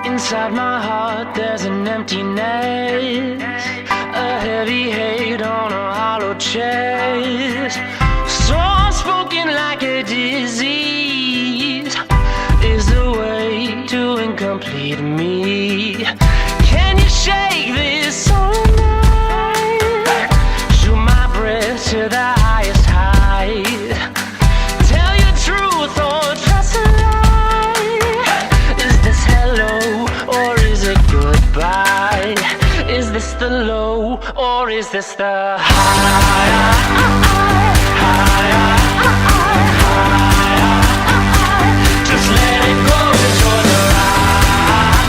Inside my heart there's an emptiness, a heavy hate on a hollow chest. Soul spoken like a disease is the way to incomplete me. Can you shake this soul of mine? Shoot my breath to the highest height. Tell your truth or trust a lie. Is this hello or is it goodbye? Is this the low or is this the high? Just let it go, enjoy the ride.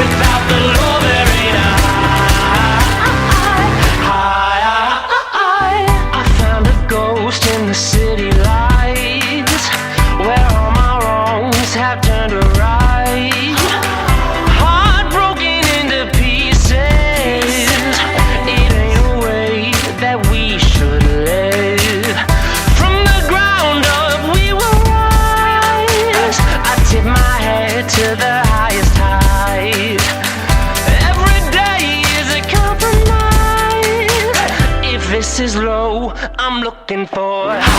Without the low there ain't a high. I found a ghost in the city lights, where all my wrongs have turned to right. Heartbroken into pieces, it ain't a way that we should live. From the ground up we will rise. I tip my head to the highest height. Every day is a compromise. If this is low, I'm looking for high.